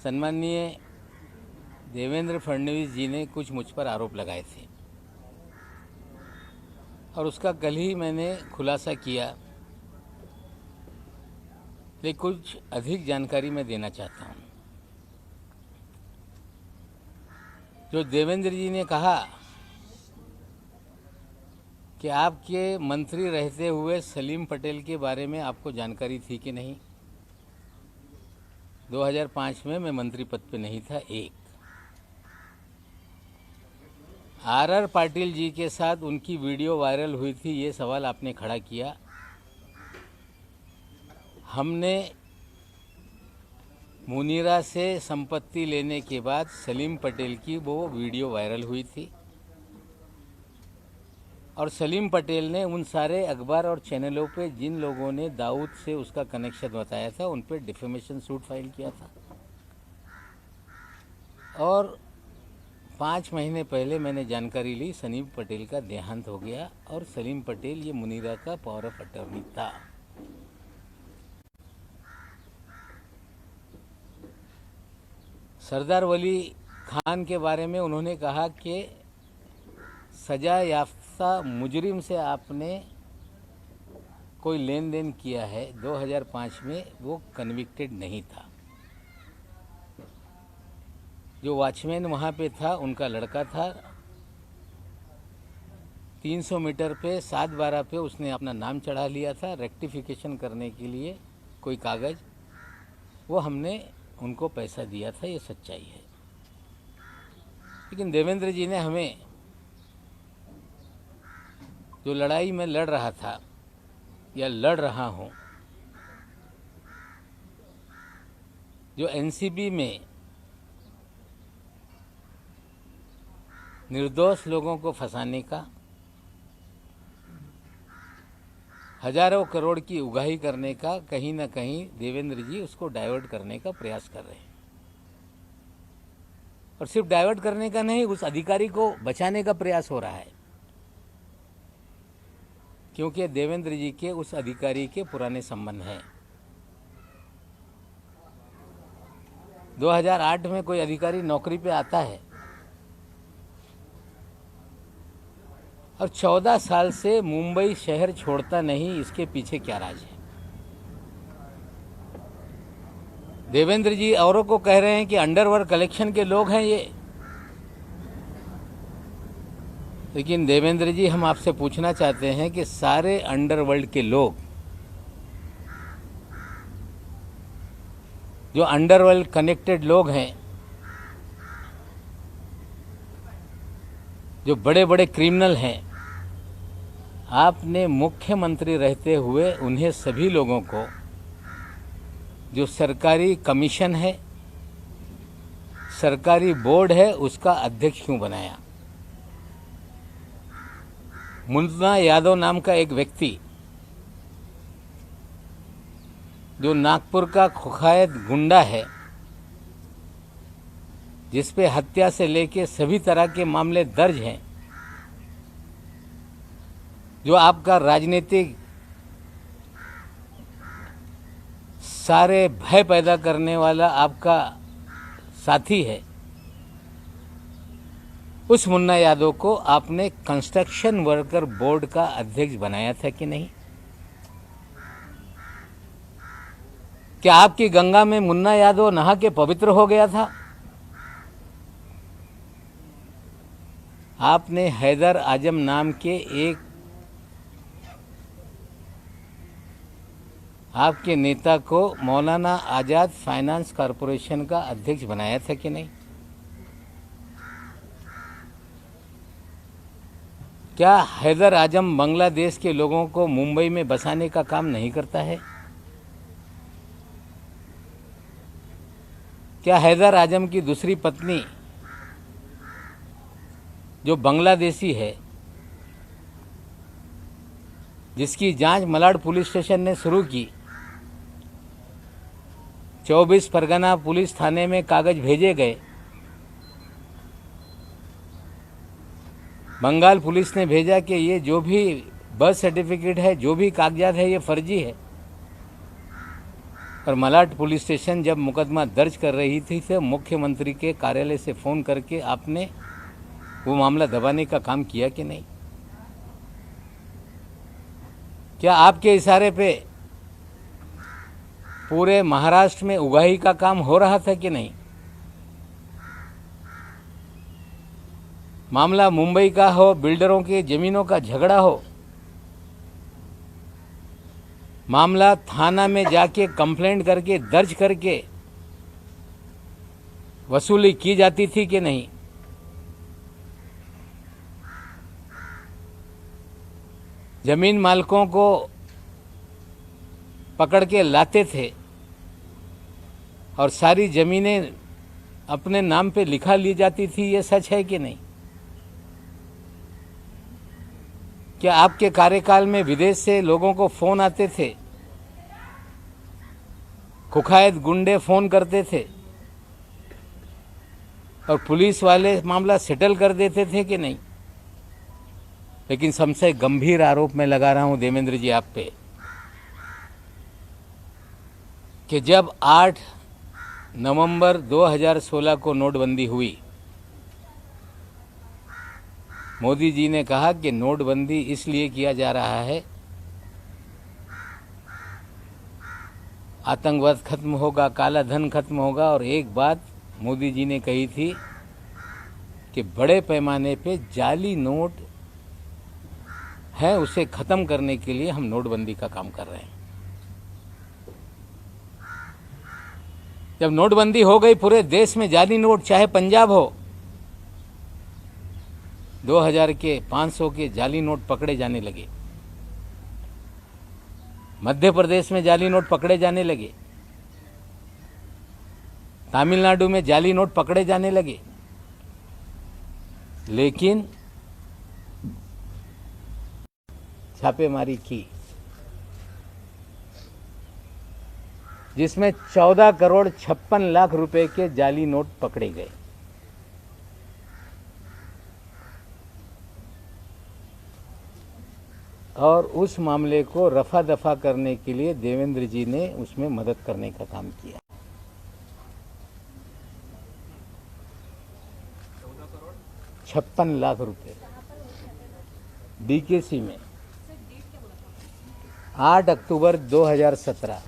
सम्माननीय देवेंद्र फडणवीस जी ने कुछ मुझ पर आरोप लगाए थे और उसका कल ही मैंने खुलासा किया, लेकिन कुछ अधिक जानकारी मैं देना चाहता हूँ। जो देवेंद्र जी ने कहा कि आपके मंत्री रहते हुए सलीम पटेल के बारे में आपको जानकारी थी कि नहीं। 2005 में मैं मंत्री पद पे नहीं था। एक आर पाटिल जी के साथ उनकी वीडियो वायरल हुई थी, ये सवाल आपने खड़ा किया। हमने मुनीरा से संपत्ति लेने के बाद सलीम पटेल की वो वीडियो वायरल हुई थी और सलीम पटेल ने उन सारे अखबार और चैनलों पे जिन लोगों ने दाऊद से उसका कनेक्शन बताया था उन पे डिफेमेशन सूट फाइल किया था। और 5 महीने पहले मैंने जानकारी ली सलीम पटेल का देहांत हो गया और सलीम पटेल ये मुनीरा का पावर ऑफ अटॉर्नी था। सरदार वली खान के बारे में उन्होंने कहा कि सजा याफ्ता मुजरिम से आपने कोई लेन देन किया है। 2005 में वो कन्विक्टेड नहीं था। जो वॉचमैन वहाँ पे था उनका लड़का था। 300 मीटर पे 7/12 पे उसने अपना नाम चढ़ा लिया था रेक्टिफिकेशन करने के लिए कोई कागज़, वो हमने उनको पैसा दिया था, ये सच्चाई है। लेकिन देवेंद्र जी ने हमें जो लड़ाई में लड़ रहा था या लड़ रहा हूँ, जो एनसीबी में निर्दोष लोगों को फंसाने का, हजारों करोड़ की उगाही करने का, कहीं ना कहीं देवेंद्र जी उसको डाइवर्ट करने का प्रयास कर रहे हैं। और सिर्फ डाइवर्ट करने का नहीं, उस अधिकारी को बचाने का प्रयास हो रहा है, क्योंकि देवेंद्र जी के उस अधिकारी के पुराने संबंध हैं। 2008 में कोई अधिकारी नौकरी पे आता है और 14 साल से मुंबई शहर छोड़ता नहीं, इसके पीछे क्या राज है? देवेंद्र जी औरों को कह रहे हैं कि अंडरवर्ल्ड कलेक्शन के लोग हैं ये, लेकिन देवेंद्र जी हम आपसे पूछना चाहते हैं कि सारे अंडरवर्ल्ड के लोग, जो अंडरवर्ल्ड कनेक्टेड लोग हैं, जो बड़े बड़े क्रिमिनल हैं, आपने मुख्यमंत्री रहते हुए उन्हें सभी लोगों को जो सरकारी कमीशन है, सरकारी बोर्ड है, उसका अध्यक्ष क्यों बनाया? मुन्ना यादव नाम का एक व्यक्ति जो नागपुर का कुख्यात गुंडा है, जिस पे हत्या से लेके सभी तरह के मामले दर्ज हैं, जो आपका राजनीतिक सारे भय पैदा करने वाला आपका साथी है, उस मुन्ना यादव को आपने कंस्ट्रक्शन वर्कर बोर्ड का अध्यक्ष बनाया था कि नहीं? क्या आपकी गंगा में मुन्ना यादव नहा के पवित्र हो गया था? आपने हैदर आजम नाम के एक आपके नेता को मौलाना आजाद फाइनेंस कॉरपोरेशन का अध्यक्ष बनाया था कि नहीं? क्या हैदर आजम बांग्लादेश के लोगों को मुंबई में बसाने का काम नहीं करता है? क्या हैदर आजम की दूसरी पत्नी जो बांग्लादेशी है, जिसकी जांच मलाड पुलिस स्टेशन ने शुरू की, 24 परगना पुलिस थाने में कागज भेजे गए, बंगाल पुलिस ने भेजा कि ये जो भी बर्थ सर्टिफिकेट है, जो भी कागजात है, ये फर्जी है। और मलाड पुलिस स्टेशन जब मुकदमा दर्ज कर रही थी तो मुख्यमंत्री के कार्यालय से फ़ोन करके आपने वो मामला दबाने का काम किया कि नहीं? क्या आपके इशारे पे पूरे महाराष्ट्र में उगाही का काम हो रहा था कि नहीं? मामला मुंबई का हो, बिल्डरों के ज़मीनों का झगड़ा हो, मामला थाना में जाके कंप्लेंट करके दर्ज करके वसूली की जाती थी कि नहीं? जमीन मालिकों को पकड़ के लाते थे और सारी ज़मीनें अपने नाम पे लिखा ली जाती थी, ये सच है कि नहीं? क्या आपके कार्यकाल में विदेश से लोगों को फ़ोन आते थे, कुख्यात गुंडे फ़ोन करते थे और पुलिस वाले मामला सेटल कर देते थे कि नहीं? लेकिन सबसे गंभीर आरोप मैं लगा रहा हूं देवेंद्र जी आप पे कि जब 8 नवंबर 2016 को नोटबंदी हुई, मोदी जी ने कहा कि नोटबंदी इसलिए किया जा रहा है, आतंकवाद खत्म होगा, काला धन खत्म होगा। और एक बात मोदी जी ने कही थी कि बड़े पैमाने पे जाली नोट है, उसे खत्म करने के लिए हम नोटबंदी का काम कर रहे हैं। जब नोटबंदी हो गई, पूरे देश में जाली नोट, चाहे पंजाब हो, 2000 के 500 के जाली नोट पकड़े जाने लगे। मध्य प्रदेश में जाली नोट पकड़े जाने लगे, तमिलनाडु में जाली नोट पकड़े जाने लगे। लेकिन छापेमारी की जिसमें 14 करोड़ 56 लाख रुपए के जाली नोट पकड़े गए। और उस मामले को रफा दफा करने के लिए देवेंद्र जी ने उसमें मदद करने का काम किया। 56 लाख रुपए डीकेसी में 8 अक्टूबर 2017।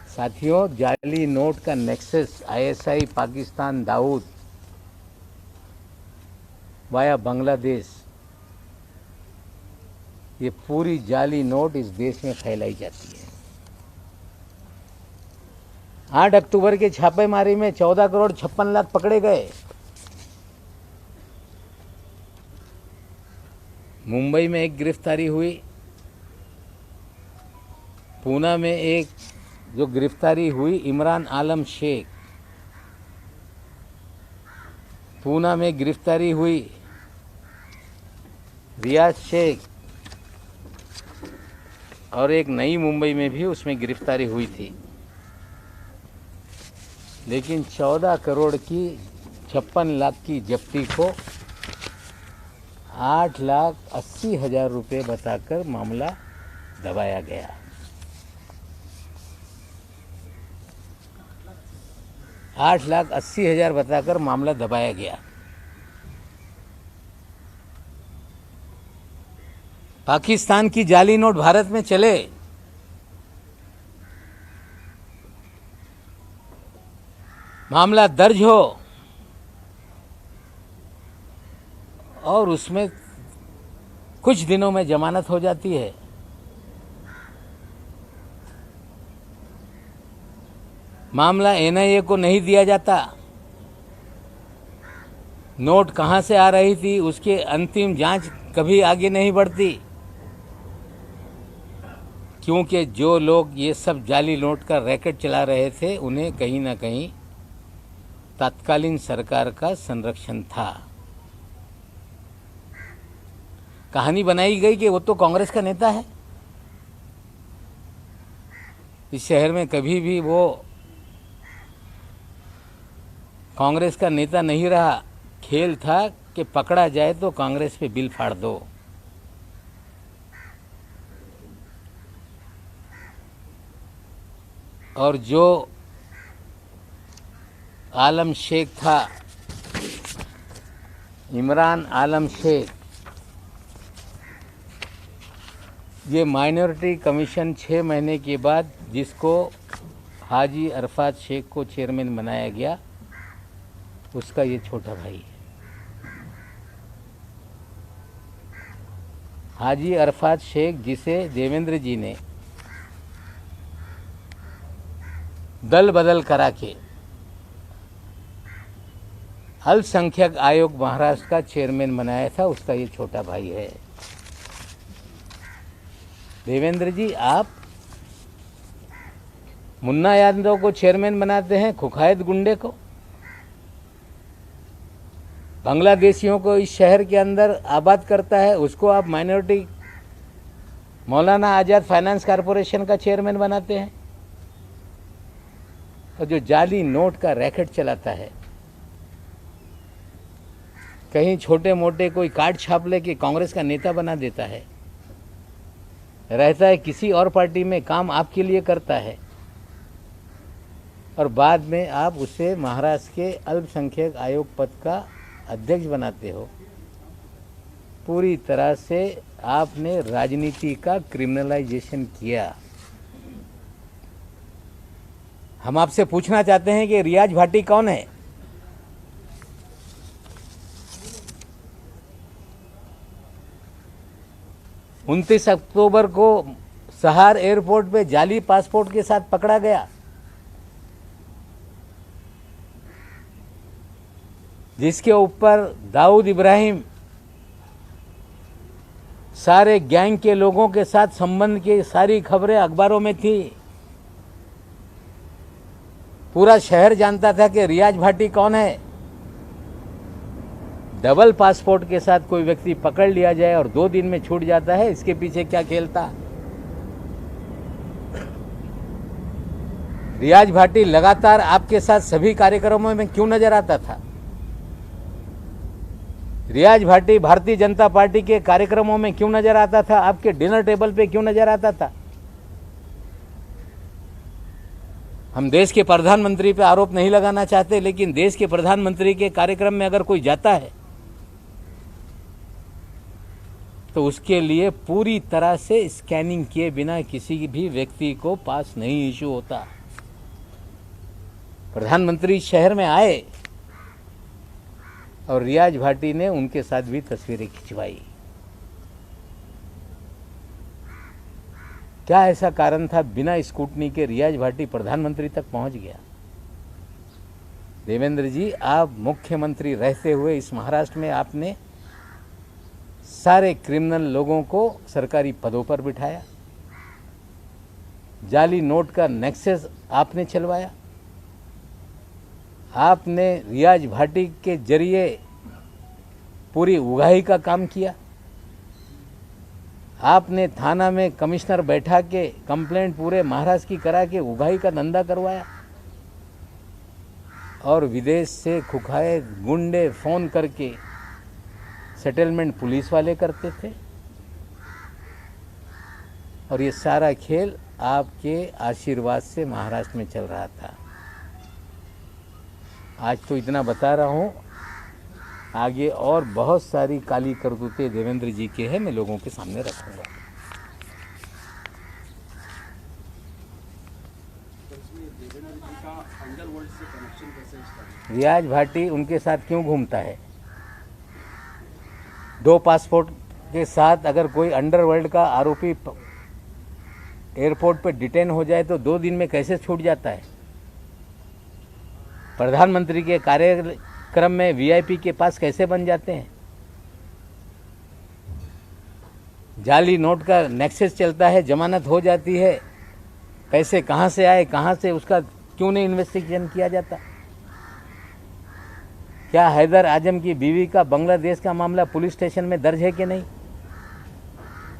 साथियों, जाली नोट का nexus ISI Pakistan Dawood via Bangladesh, ये पूरी जाली नोट इस देश में फैलाई जाती है। 8 अक्टूबर के छापेमारी में 14 करोड़ 56 लाख पकड़े गए। मुंबई में एक गिरफ्तारी हुई, पूना में एक जो गिरफ्तारी हुई इमरान आलम शेख, पूना में गिरफ्तारी हुई रियाज शेख, और एक नई मुंबई में भी उसमें गिरफ्तारी हुई थी। लेकिन 14 करोड़ की 56 लाख की जब्ती को 8,80,000 रुपये बताकर मामला दबाया गया। 8,80,000 बताकर मामला दबाया गया। पाकिस्तान की जाली नोट भारत में चले, मामला दर्ज हो और उसमें कुछ दिनों में जमानत हो जाती है। मामला एनआईए को नहीं दिया जाता। नोट कहां से आ रही थी उसके अंतिम जांच कभी आगे नहीं बढ़ती, क्योंकि जो लोग ये सब जाली नोट का रैकेट चला रहे थे उन्हें कहीं ना कहीं तत्कालीन सरकार का संरक्षण था। कहानी बनाई गई कि वो तो कांग्रेस का नेता है। इस शहर में कभी भी वो कांग्रेस का नेता नहीं रहा। खेल था कि पकड़ा जाए तो कांग्रेस पे बिल फाड़ दो। और जो आलम शेख था, इमरान आलम शेख, ये माइनॉरिटी कमीशन 6 महीने के बाद जिसको हाजी अरफात शेख को चेयरमैन बनाया गया, उसका ये छोटा भाई है। हाजी अरफात शेख जिसे देवेंद्र जी ने दल बदल करा के अल्पसंख्यक आयोग महाराष्ट्र का चेयरमैन बनाया था, उसका ये छोटा भाई है। देवेंद्र जी, आप मुन्ना यादव को चेयरमैन बनाते हैं, कुख्यात गुंडे को, बांग्लादेशियों को इस शहर के अंदर आबाद करता है, उसको आप माइनॉरिटी मौलाना आज़ाद फाइनेंस कॉरपोरेशन का चेयरमैन बनाते हैं। और जो जाली नोट का रैकेट चलाता है, कहीं छोटे मोटे कोई कार्ड छाप लेके कांग्रेस का नेता बना देता है, रहता है किसी और पार्टी में, काम आपके लिए करता है, और बाद में आप उसे महाराष्ट्र के अल्पसंख्यक आयोग पद का अध्यक्ष बनाते हो। पूरी तरह से आपने राजनीति का क्रिमिनलाइजेशन किया। हम आपसे पूछना चाहते हैं कि रियाज भाटी कौन है? उनतीस अक्टूबर को सहार एयरपोर्ट पे जाली पासपोर्ट के साथ पकड़ा गया, जिसके ऊपर दाऊद इब्राहिम सारे गैंग के लोगों के साथ संबंध की सारी खबरें अखबारों में थी। पूरा शहर जानता था कि रियाज भाटी कौन है। डबल पासपोर्ट के साथ कोई व्यक्ति पकड़ लिया जाए और 2 दिन में छूट जाता है, इसके पीछे क्या खेल था? रियाज भाटी लगातार आपके साथ सभी कार्यक्रमों में क्यों नजर आता था? रियाज भाटी भारतीय जनता पार्टी के कार्यक्रमों में क्यों नजर आता था? आपके डिनर टेबल पे क्यों नजर आता था? हम देश के प्रधानमंत्री पे आरोप नहीं लगाना चाहते, लेकिन देश के प्रधानमंत्री के कार्यक्रम में अगर कोई जाता है तो उसके लिए पूरी तरह से स्कैनिंग किए बिना किसी भी व्यक्ति को पास नहीं इशू होता। प्रधानमंत्री शहर में आए और रियाज भाटी ने उनके साथ भी तस्वीरें खिंचवाई। क्या ऐसा कारण था बिना स्कूटनी के रियाज भाटी प्रधानमंत्री तक पहुंच गया? देवेंद्र जी, आप मुख्यमंत्री रहते हुए इस महाराष्ट्र में आपने सारे क्रिमिनल लोगों को सरकारी पदों पर बिठाया, जाली नोट का नेक्सस आपने चलवाया, आपने रियाज भाटी के जरिए पूरी उगाही का काम किया, आपने थाना में कमिश्नर बैठा के कंप्लेंट पूरे महाराष्ट्र की करा के उगाही का धंधा करवाया, और विदेश से कुख्यात गुंडे फोन करके सेटलमेंट पुलिस वाले करते थे। और ये सारा खेल आपके आशीर्वाद से महाराष्ट्र में चल रहा था। आज तो इतना बता रहा हूँ, आगे और बहुत सारी काली करतूतें देवेंद्र जी के हैं, मैं लोगों के सामने रखूंगा। रियाज भाटी उनके साथ क्यों घूमता है? 2 पासपोर्ट के साथ अगर कोई अंडरवर्ल्ड का आरोपी एयरपोर्ट पर डिटेन हो जाए तो 2 दिन में कैसे छूट जाता है? प्रधानमंत्री के कार्यक्रम में वीआईपी के पास कैसे बन जाते हैं? जाली नोट का नेक्सस चलता है, जमानत हो जाती है, पैसे कहाँ से आए, कहाँ से, उसका क्यों नहीं इन्वेस्टिगेशन किया जाता? क्या हैदर आजम की बीवी का बांग्लादेश का मामला पुलिस स्टेशन में दर्ज है कि नहीं?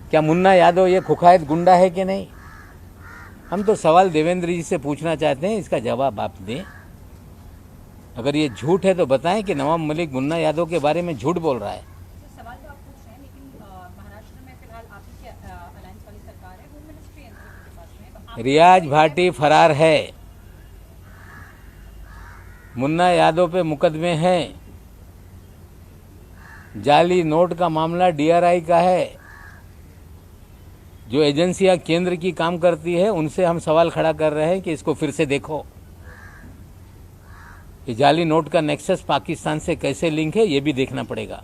क्या मुन्ना यादव ये कुख्यात गुंडा है कि नहीं? हम तो सवाल देवेंद्र जी से पूछना चाहते हैं, इसका जवाब आप दें। अगर ये झूठ है तो बताएं कि नवाब मलिक मुन्ना यादव के बारे में झूठ बोल रहा है। सवाल तो आप पूछ रहे हैं, लेकिन महाराष्ट्र में फिलहाल आप ही की अलायंस वाली सरकार है, होम मिनिस्ट्री एनसीपी के पास में, तो रियाज भाटी फरार है, मुन्ना यादव पे मुकदमे हैं, जाली नोट का मामला डीआरआई का है। जो एजेंसियां केंद्र की काम करती है उनसे हम सवाल खड़ा कर रहे हैं कि इसको फिर से देखो, ये जाली नोट का नेक्सस पाकिस्तान से कैसे लिंक है ये भी देखना पड़ेगा।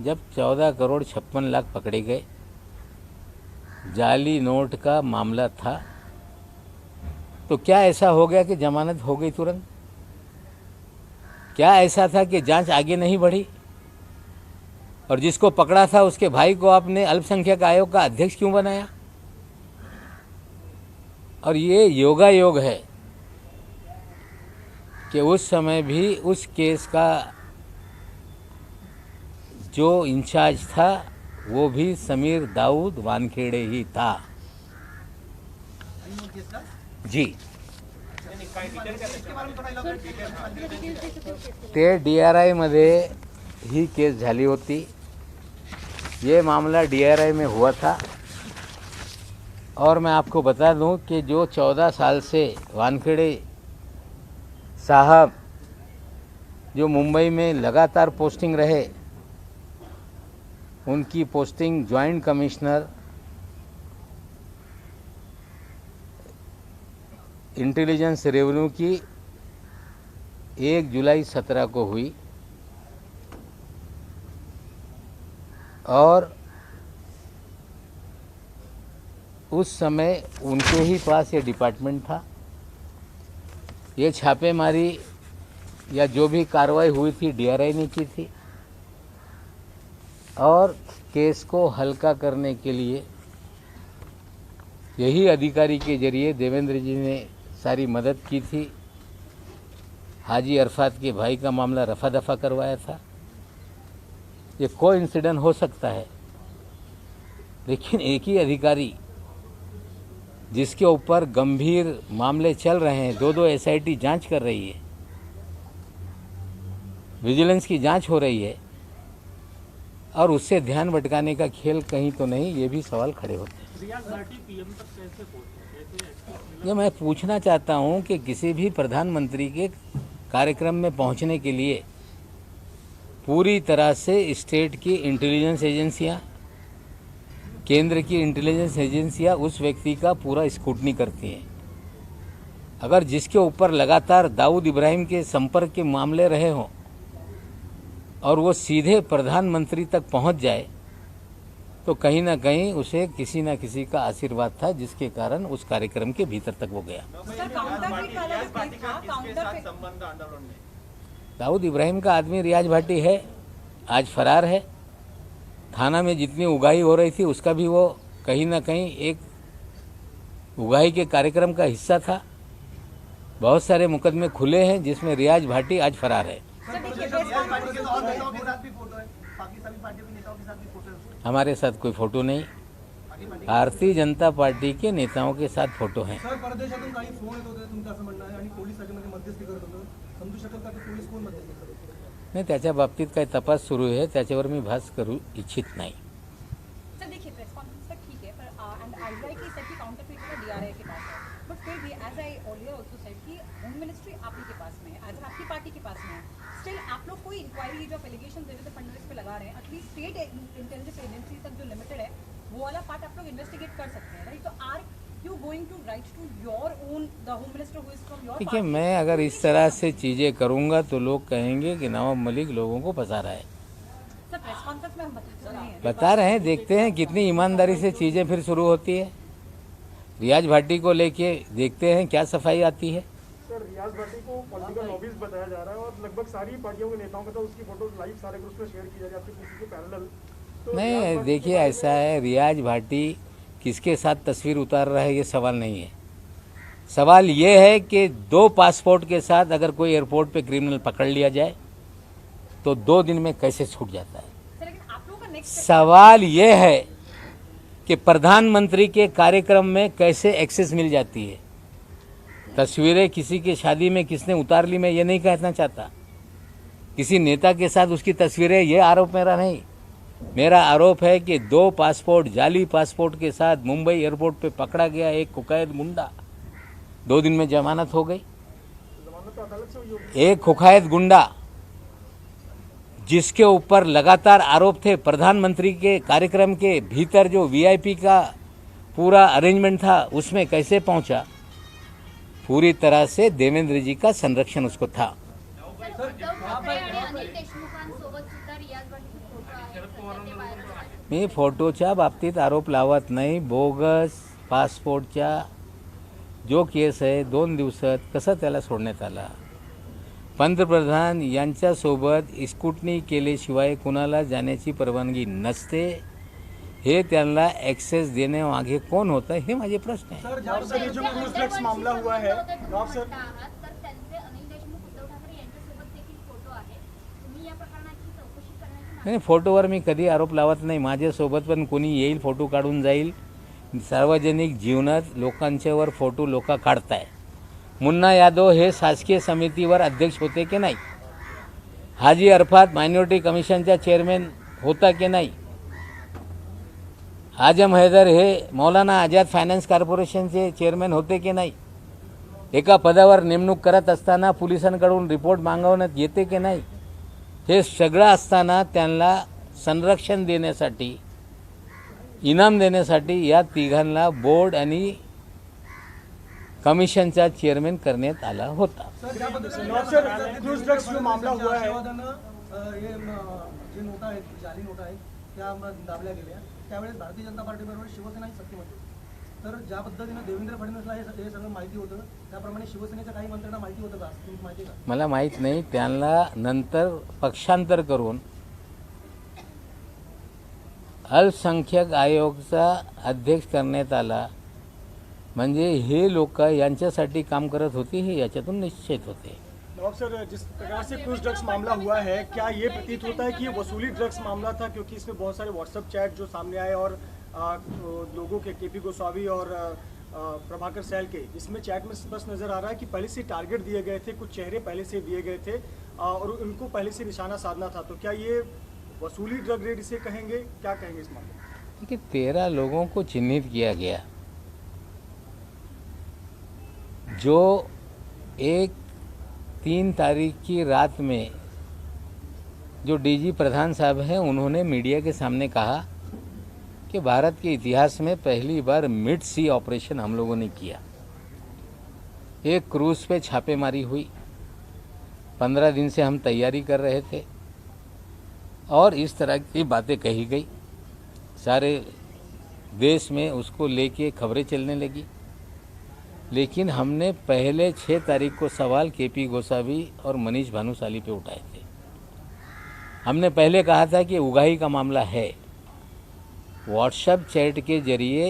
जब 14 करोड़ 56 लाख पकड़े गए, जाली नोट का मामला था, तो क्या ऐसा हो गया कि जमानत हो गई तुरंत? क्या ऐसा था कि जांच आगे नहीं बढ़ी? और जिसको पकड़ा था उसके भाई को आपने अल्पसंख्यक आयोग का अध्यक्ष क्यों बनाया? और ये योगा योग है कि उस समय भी उस केस का जो इंचार्ज था वो भी समीर दाऊद वानखेड़े ही था जी। ते डीआरआई मध्ये ही केस झाली होती, ये मामला डीआरआई में हुआ था। और मैं आपको बता दूं कि जो 14 साल से वानखेड़े साहब जो मुंबई में लगातार पोस्टिंग रहे, उनकी posting joint commissioner intelligence revenue की 1 जुलाई 17 को हुई और उस समय उनके ही पास ये डिपार्टमेंट था। ये छापेमारी या जो भी कार्रवाई हुई थी डीआरआई ने की थी और केस को हल्का करने के लिए यही अधिकारी के जरिए देवेंद्र जी ने सारी मदद की थी। हाजी अरफात के भाई का मामला रफा दफा करवाया था। ये कोइंसिडेंस हो सकता है, लेकिन एक ही अधिकारी जिसके ऊपर गंभीर मामले चल रहे हैं, 2 एसआईटी जांच कर रही है, विजिलेंस की जांच हो रही है, और उससे ध्यान भटकाने का खेल कहीं तो नहीं, ये भी सवाल खड़े होते हैं। ये मैं पूछना चाहता हूं कि किसी भी प्रधानमंत्री के कार्यक्रम में पहुंचने के लिए पूरी तरह से स्टेट की इंटेलिजेंस एजेंसियां, केंद्र की इंटेलिजेंस एजेंसियां उस व्यक्ति का पूरा स्क्रूटनी करती हैं। अगर जिसके ऊपर लगातार दाऊद इब्राहिम के संपर्क के मामले रहे हों और वो सीधे प्रधानमंत्री तक पहुंच जाए, तो कहीं ना कहीं उसे किसी न किसी का आशीर्वाद था, जिसके कारण उस कार्यक्रम के भीतर तक वो गया। दाऊद इब्राहिम का आदमी रियाज भाटी है, आज फरार है। थाना में जितनी उगाही हो रही थी उसका भी वो कहीं ना कहीं एक उगाही के कार्यक्रम का हिस्सा था। बहुत सारे मुकदमे खुले हैं जिसमें रियाज भाटी आज फरार है। हमारे साथ कोई फोटो नहीं, भारतीय जनता पार्टी के नेताओं के साथ फोटो हैं। नाही, त्याच्या बाबतीत काही तपास सुरू आहे, त्याच्यावर मी भाष्य करू इच्छित नाही। सर देखिए प्रेस कॉन्फ्रेंस तक ठीक है, पर एंड आईडीआई की सेट की काउंटरफीट का डीआरआई के पास है, बट फिर भी as I already also said कि होम मिनिस्ट्री आप ही के पास में है, एज आपकी पार्टी के पास में है। स्टिल आप लोग कोई इंक्वायरी जो एलिगेशन देवेंद्र फडणवीस पे लगा रहे हैं, एटलीस्ट स्टेट इंटेलिजेंस एजेंसी तक जो लिमिटेड है वो वाला पार्ट आप लोग इन्वेस्टिगेट कर सकते हैं, राइट? तो are you going to write to your own the home minister who is from your? देखिए, मैं अगर इस तरह से चीजें करूंगा तो लोग कहेंगे कि नवाब मलिक लोगों को फंसा रहा है। सर प्रेस कॉन्फ्रेंस में हम बता रहे हैं, देखते हैं कितनी ईमानदारी से चीजें फिर शुरू होती है। रियाज भाटी को लेके देखते हैं क्या सफाई आती है। सर, रियाज भाटी को पॉलिटिकल लॉबीज बताया जा रहा है और लगभग सारी पार्टियों के नेताओं के साथ उसकी फोटो लाइव सारे ग्रुप्स में शेयर की जा रही है आपके किसी के पैरेलल। तो नहीं, देखिए ऐसा है, रियाज भाटी किसके साथ तस्वीर उतार रहा है ये सवाल नहीं है। सवाल ये है कि 2 पासपोर्ट के साथ अगर कोई एयरपोर्ट पे क्रिमिनल पकड़ लिया जाए तो 2 दिन में कैसे छूट जाता है। सवाल ये है कि प्रधानमंत्री के कार्यक्रम में कैसे एक्सेस मिल जाती है। तस्वीरें किसी की शादी में किसने उतार ली, मैं ये नहीं कहना चाहता, किसी नेता के साथ उसकी तस्वीरें, ये आरोप मेरा नहीं। मेरा आरोप है कि 2 पासपोर्ट, जाली पासपोर्ट के साथ मुंबई एयरपोर्ट पे पकड़ा गया एक कुख्यात गुंडा, 2 दिन में जमानत हो गई। जमानत तो अदालत से हुई होगी। एक कुख्यात गुंडा जिसके ऊपर लगातार आरोप थे, प्रधानमंत्री के कार्यक्रम के भीतर जो वीआईपी का पूरा अरेंजमेंट था उसमें कैसे पहुंचा? पूरी तरह से देवेंद्र जी का संरक्षण उसको था। सर, उद्धव ठाकरे आणि अनिल देशमुखांसोबत सुद्धा रियाज भाटीचे फोटो आहेत, सध्या ते व्हायरल होत आहेत. मी फोटोच्या बाबतीत आरोप लावत नाही. बोगस पासपोर्टच्या जो केस आहे 2 दिवसात कसं त्याला सोडण्यात आला? पंतप्रधान यांच्यासोबत स्कूटनी केल्याशिवाय कुणाला जाण्याची परवानगी नसते. हे त्यांना ॲक्सेस देण्यामागे कोण होतं हे माझे प्रश्न आहे. सर, जहाँ से जो क्रूज ड्रग्स मामला हुआ है, नवाब सर, तर त्यांचे अनिल देशमुख, उद्धव ठाकरे यांच्यासोबत देखील फोटो आहेत. तुम्ही या प्रकरणाची चौकशी करण्याची नाही, फोटोवर मी कधी आरोप लावत नाही. माझ्यासोबत पण कोणी येईल, फोटो काढून जाईल. सार्वजनिक जीवनात लोकांच्यावर फोटो लोक काढताय. मुन्ना यादव हे शासकीय समितीवर अध्यक्ष होते की नाही? हाजी अरफात मायनॉरिटी कमिशनचा चेअरमॅन होता की नाही? आजम हैदर हे मौलाना आझाद फायनान्स कॉर्पोरेशनचे चेअरमॅन होते की नाही? एका पदावर नेमणूक करत असताना पोलिसांकडून रिपोर्ट मागवण्यात येते की नाही? हे सगळं असताना त्यांना संरक्षण देण्यासाठी, इनाम देण्यासाठी या तिघांना बोर्ड आणि कमिशनचा चेअरमॅन करण्यात आला होता. नवाब सर, क्रूज ड्रग्स जो मामला हुआ है, हे जे नोटा आहेत, जाली नोटा आहेत, त्या दाबल्या गेल्या. त्यावेळेस भारतीय जनता पार्टीबरोबर शिवसेनाही सत्तेमध्ये होती. तर ज्या पद्धतीनं देवेंद्र फडणवीसला हे सगळं माहिती होतं, त्याप्रमाणे शिवसेनेच्या काही मंत्र्यांना माहिती होतं का? तुम्ही माहिती का? मला माहीत नाही. त्यांना नंतर पक्षांतर करून अल्पसंख्याक आयोगाचा अध्यक्ष करण्यात आला. म्हणजे हे लोक यांच्यासाठी काम करत होते हे याच्यातून निश्चित होते. नवाब सर, जिस प्रकार से क्रूज ड्रग्स मामला हुआ है, क्या ये प्रतीत होता है कि ये वसूली ड्रग्स मामला था? क्योंकि इसमें बहुत सारे व्हाट्सएप चैट जो सामने आए और लोगों के केपी गोस्वामी और प्रभाकर सैल के, इसमें चैट में स्पष्ट नजर आ रहा है कि पहले से टारगेट दिए गए थे, कुछ चेहरे पहले से दिए गए थे और उनको पहले से निशाना साधना था. तो क्या ये वसूली ड्रग रेड इसे कहेंगे? क्या कहेंगे इस मामले में? कि 13 लोगों को चिन्हित किया गया जो 3 तारीख की रात में जो डीजी प्रधान साहब हैं उन्होंने मीडिया के सामने कहा कि भारत के इतिहास में पहली बार मिड सी ऑपरेशन हम लोगों ने किया. एक क्रूज पे छापेमारी हुई. 15 दिन से हम तैयारी कर रहे थे और इस तरह की बातें कही गई. सारे देश में उसको लेके खबरें चलने लगी. लेकिन हमने पहले 6 तारीख को सवाल केपी गोसावी और मनीष भानुशाली पे उठाए थे. हमने पहले कहा था कि उगाही का मामला है. व्हाट्सएप चैट के जरिए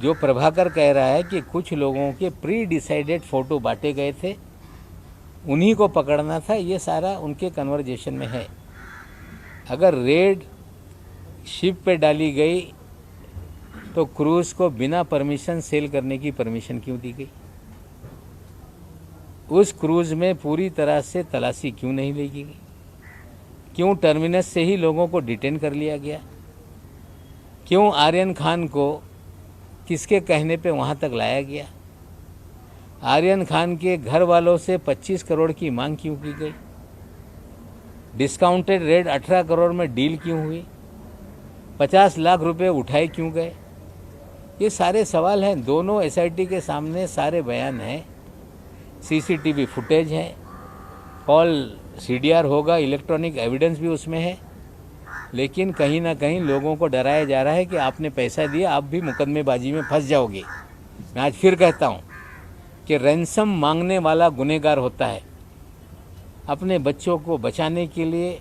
जो प्रभाकर कह रहा है कि कुछ लोगों के प्री डिसाइडेड फोटो बांटे गए थे, उन्हीं को पकड़ना था, ये सारा उनके कन्वर्जेशन में है. अगर रेड शिप पे डाली गई तो क्रूज को बिना परमिशन सेल करने की परमिशन क्यों दी गई? उस क्रूज में पूरी तरह से तलाशी क्यों नहीं ली गई? क्यों टर्मिनस से ही लोगों को डिटेन कर लिया गया? क्यों आर्यन खान को किसके कहने पे वहाँ तक लाया गया? आर्यन खान के घर वालों से 25 करोड़ की मांग क्यों की गई? डिस्काउंटेड रेट 18 करोड़ में डील क्यों हुई? 50 लाख रुपए उठाए क्यों गए? ये सारे सवाल हैं. दोनों एसआईटी के सामने सारे बयान हैं, सीसीटीवी फुटेज है, कॉल सीडीआर होगा, इलेक्ट्रॉनिक एविडेंस भी उसमें है. लेकिन कहीं ना कहीं लोगों को डराया जा रहा है कि आपने पैसा दिया, आप भी मुकदमेबाजी में फंस जाओगे. मैं आज फिर कहता हूँ कि रैंसम मांगने वाला गुनहगार होता है. अपने बच्चों को बचाने के लिए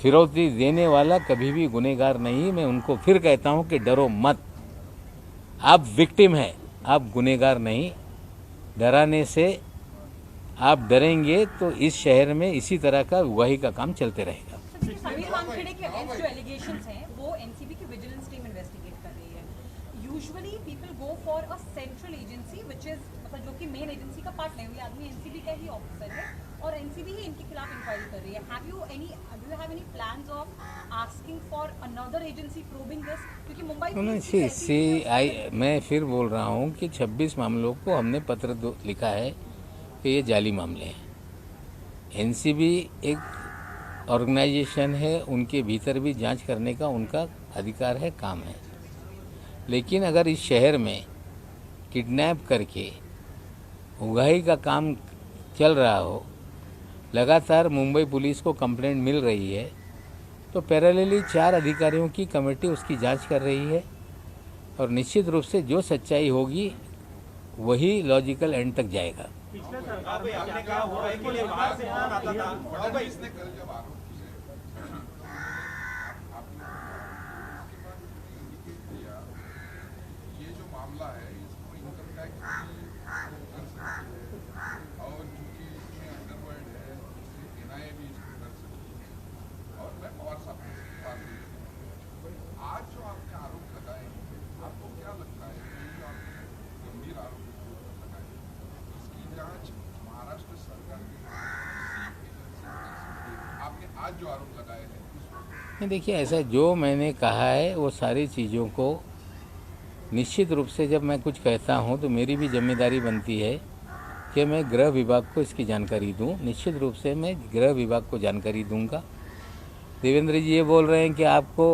फिरौती देने वाला कभी भी गुनहगार नहीं. मैं उनको फिर कहता हूँ कि डरो मत. आप विक्टिम हैं, आप गुनहगार नहीं. डराने से आप डरेंगे तो इस शहर में इसी तरह का उगाही का काम चलते रहेगा. समीर वानखेड़े के अगेंस्ट जो एलिगेशंस हैं वो एनसीबी की विजिलेंस टीम इन्वेस्टिगेट कर रही है. Usually people go for a central agency which is मतलब जो कि मेन एजेंसी का पार्ट नहीं हुई, आदमी एनसीबी का ही ऑफिसर है और एनसीबी ही इनके खिलाफ इंक्वायरी कर रही है। Do you have any plans of asking for another agency probing this? क्योंकि मुंबई पुलिस की ऐसी मैं फिर बोल रहा हूँ कि 26 मामलों को हमने पत्र लिखा है कि ये जाली मामले हैं। एनसीबी एक ऑर्गेनाइजेशन है, उनके भीतर भी जांच करने का उनका अधिकार है, काम है। लेकिन अगर इस शहर में किडनैप करके उगाही का काम चल रहा हो, लगातार मुंबई पुलिस को कंप्लेंट मिल रही है, तो पैरेलली 4 अधिकारियों की कमेटी उसकी जांच कर रही है और निश्चित रूप से जो सच्चाई होगी वही लॉजिकल एंड तक जाएगा। ये जो मामला है इसको इनकम टैक्स कर सकती है और चूंकि इसमें अंडरवर्ल्ड है इसलिए एनआईए भी इसको कर सकती है। और मैं पवार साहब की बात हुई, आज जो आपने आरोप लगाए आपको क्या लगता है कि जो आपने गंभीर आरोप लगाए इसकी जांच महाराष्ट्र सरकार की किसी एजेंसी कर सकती है? आपने आज जो आरोप लगाए हैं नहीं, देखिए, ऐसा जो मैंने कहा है वो सारी चीज़ों को निश्चित रूप से जब मैं कुछ कहता हूं तो मेरी भी जिम्मेदारी बनती है कि मैं गृह विभाग को इसकी जानकारी दूं। निश्चित रूप से मैं गृह विभाग को जानकारी दूंगा। देवेंद्र जी ये बोल रहे हैं कि आपको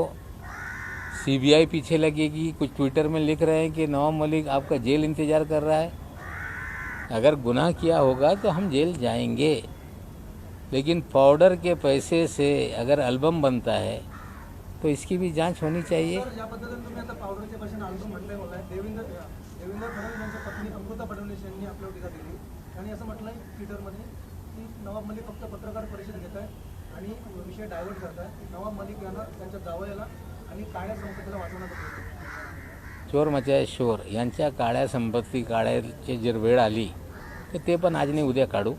सीबीआई पीछे लगेगी, कुछ ट्विटर में लिख रहे हैं कि नवाब मलिक आपका जेल इंतज़ार कर रहा है। अगर गुनाह किया होगा तो हम जेल जाएंगे, लेकिन पाउडर के पैसे से अगर एल्बम बनता है तो इसकी भी जांच होनी चाहिए। सर, या पद्धतीने तुम्ही आता पावडरच्या पैशाने अल्बम म्हटलंय बोलाय देवेंद्र फडणवीस यांच्या पत्नी अमृता फडणवीस यांनी आपल्यावर टीका केली आणि असं म्हटलंय ट्विटरमध्ये की नवाब मलिक फक्त पत्रकार परिषद घेत आहे आणि विषय डायव्हर्ट करताय। नवाब मलिक यांना त्यांच्या जावयाला आणि काळ्या संपत्तीला वाचवण्याचा प्रयत्न। चोर मचाय शोर यांच्या काळ्या संपत्ती काढायची जर वेळ आली तर ते पण आज नाही उद्या काढू।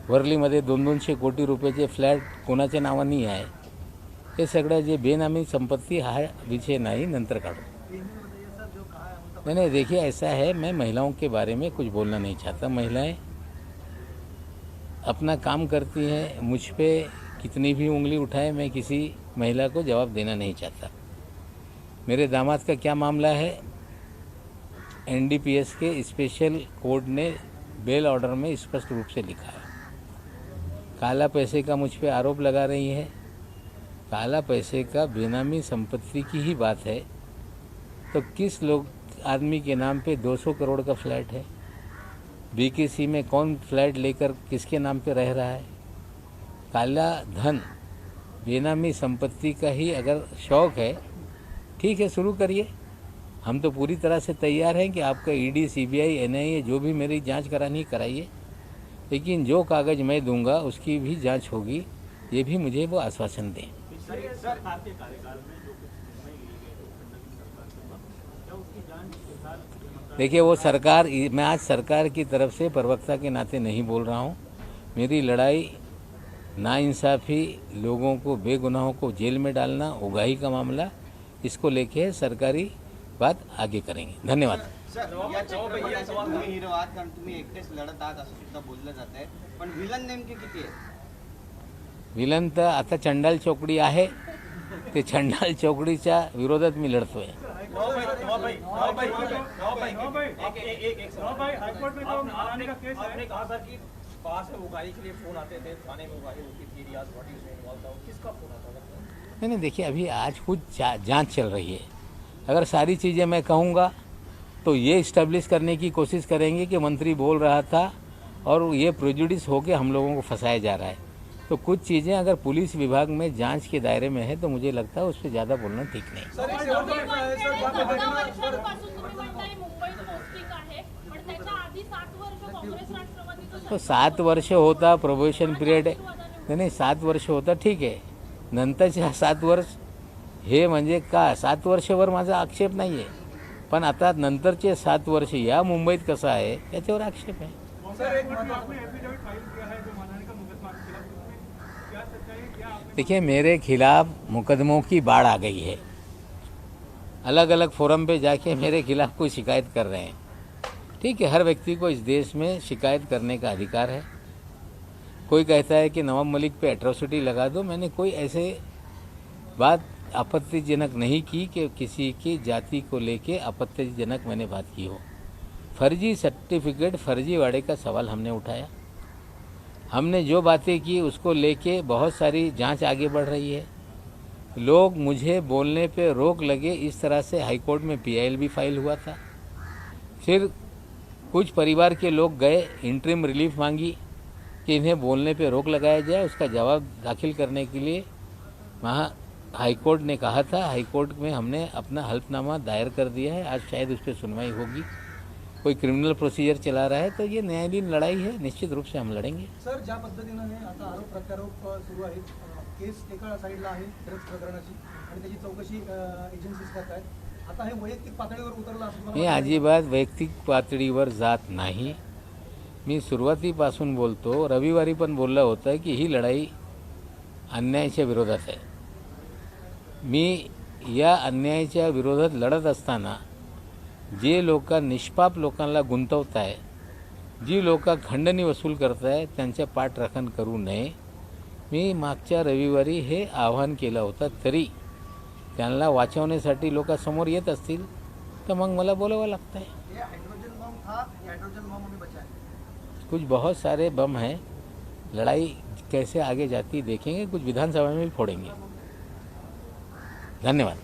वर्लीमध्ये 200 कोटी रुपयाचे फ्लॅट कोणाच्या नावाने आहे, हे सगळं जे बेनामी संपत्ति हा विषय नहीं, नंतर काढू। नहीं, देखिए ऐसा है, मैं महिलाओं के बारे में कुछ बोलना नहीं चाहता। महिलाएं अपना काम करती हैं, मुझ पे कितनी भी उंगली उठाए मैं किसी महिला को जवाब देना नहीं चाहता। मेरे दामाद का क्या मामला है, एनडीपीएस के स्पेशल कोर्ट ने बेल ऑर्डर में स्पष्ट रूप से लिखा है। काला पैसे का मुझ पे आरोप लगा रही है। काला पैसे का बेनामी संपत्ति की ही बात है तो किस लोग आदमी के नाम पे 200 करोड़ का फ्लैट है? बीकेसी में कौन फ्लैट लेकर किसके नाम पे रह रहा है? काला धन बेनामी संपत्ति का ही अगर शौक है, ठीक है, शुरू करिए। हम तो पूरी तरह से तैयार हैं कि आपका ईडी, सीबीआई, एनआईए जो भी मेरी जांच करानी कराइए, लेकिन जो कागज़ मैं दूंगा उसकी भी जांच होगी, ये भी मुझे वो आश्वासन दें। देखिए, वो सरकार, मैं आज सरकार की तरफ से प्रवक्ता के नाते नहीं बोल रहा हूँ। मेरी लड़ाई नाइंसाफ़ी, लोगों को, बेगुनाहों को जेल में डालना, उगाही का मामला, इसको लेके सरकारी बात आगे करेंगे। धन्यवाद। तुम्ही हिरो आहात कारण तुम्ही एकटेच लढत आहात असं सुद्धा बोललं जात आहे, पण विलन नेमके किती आहेत? विलन तर आता चंडाल चौकडी आहे, ते चंडाल चौकडीच्या विरोधात मी लढतोय। आपने कहा था कि पास में उगाही के लिए फोन आते थे, थाने में उगाही होती थी, रियाज भाटी उसमें इन्वॉल्व था, किसका फोन आता था? नहीं, देखिए, अभी आज कुछ जांच चल रही है। अगर सारी चीज़ें मैं कहूँगा तो ये इस्टेब्लिश करने की कोशिश करेंगे कि मंत्री बोल रहा था और ये प्रेजुडिस होके हम लोगों को फंसाया जा रहा है। तो कुछ चीज़ें अगर पुलिस विभाग में जांच के दायरे में है तो मुझे लगता है उस पर ज़्यादा बोलना ठीक नहीं। तो 7 वर्ष होता प्रोबेशन पिरियड, नहीं 7 वर्ष होता, ठीक आहे। नंतरचे 7 वर्ष हे म्हणजे का, 7 वर्षावर माझा आक्षेप नाही आहे, पण आता नंतरचे 7 वर्ष या मुंबईत कसं आहे याच्यावर आक्षेप आहे। देखिए, मेरे खिलाफ मुकदमों की बाढ़ आ गई है। अलग अलग फोरम पे जाके मेरे खिलाफ कोई शिकायत कर रहे हैं। ठीक है, हर व्यक्ति को इस देश में शिकायत करने का अधिकार है। कोई कहता है कि नवाब मलिक पे एट्रोसिटी लगा दो, मैंने कोई ऐसे बात आपत्तिजनक नहीं की कि किसी की जाति को लेके आपत्तिजनक मैंने बात की हो। फर्जी सर्टिफिकेट, फर्जीवाड़े का सवाल हमने उठाया। हमने जो बातें की उसको लेके बहुत सारी जांच आगे बढ़ रही है। लोग मुझे बोलने पे रोक लगे, इस तरह से हाईकोर्ट में PIL भी फाइल हुआ था। फिर कुछ परिवार के लोग गए, इंटरिम रिलीफ मांगी कि इन्हें बोलने पे रोक लगाया जाए। उसका जवाब दाखिल करने के लिए वहाँ हाईकोर्ट ने कहा था। हाईकोर्ट में हमने अपना हल्फनामा दायर कर दिया है। आज शायद उस पर सुनवाई होगी। कोई क्रिमिनल प्रोसीजर चला रहा है तो ये न्यायालयीन लढाई है, निश्चित रूप से हम लढेंगे। सर, ज्या पद्धतीनं हे आता आरोप प्रत्यारोप सुरू आहेत, केस एका साईडला आहे ड्रग्स प्रकरणाची आणि त्याची चौकशी एजन्सीज करतायत। आता हे वैयक्तिक पातळीवर उतरलं असं मला मी अजिबात वैयक्तिक पातळीवर जात नाही। मी सुरुवातीपासून बोलतो, रविवारी पण बोलला होता की ही लढाई अन्यायाच्या विरोधात आहे। मी या अन्यायाच्या विरोधात लढत असताना जे लोक निष्पाप लोकांना गुंतवत आहे, जी लोक खंडणी वसूल करताय, त्यांच्या पाठराखण करू नये। मी मागच्या रविवारी हे आवाहन केलं होतं, तरी त्यांना वाचवण्यासाठी लोक समोर येत असतील तर मग मला बोलावं लागतं है। ये हाइड्रोजन बम था, ये हाइड्रोजन बम हमें बचा है। कुछ बहुत सारे बम हैं, लड़ाई कैसे आगे जाती देखेंगे, कुछ विधानसभा में भी फोड़ेंगे। धन्यवाद।